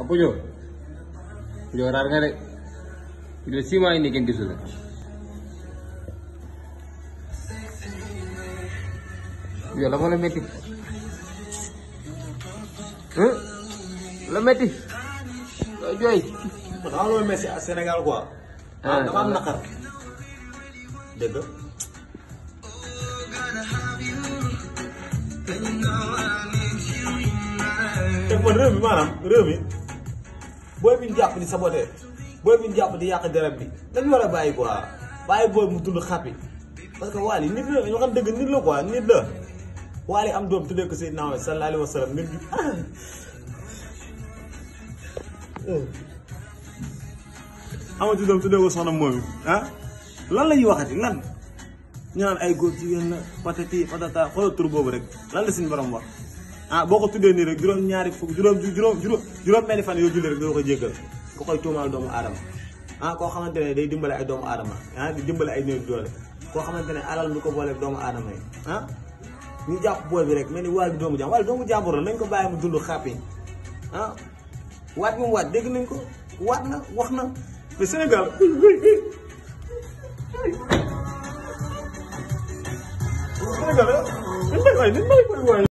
Pujo raar nga de le 6 mois yi nii kenn gisul la yow la moo la métti la métti looy jooy man xam nga loolu métti à Sénégal quoi. dama am naqar dégg te man réew mi maanaam réew mi booy bi ñu jàpp di saboté booy bi ñu jàpp di yàq derab bi dañu war a bàyyi quoi bàyyi booy mu dund xàppi parce que Wally nit la ñu xam dëgg nit la quoi nit la Wally am doom tuddee ko Seydina Muhammad sallallahu alayhi wa sallam nit bi amatu doom tuddee ko soxna moom lan la ñuy waxati lan ñu naan ay góor jigéen la patati patata xoolal tur boobu rek lan la suñu borom wax boo ko tuddee nii rek juróom-ñaari fukk juróom-benni fan yoo julli rek doo ko jéggal ko koy tuumaal doomu aadama koo xamante ne day dimbale ay doomu aadama di dimbale ay néew doole koo xamante ne alal mi ko booleeg doomu aadama yi ñu jàpp booy bi rek mel ni Wally doomu jàmbur Wally doomu jàmbur la nañ ko bàyyi mu dund xàppi waat moom waat dégg nañ ko waat na wax na mais Sénégal Sénégal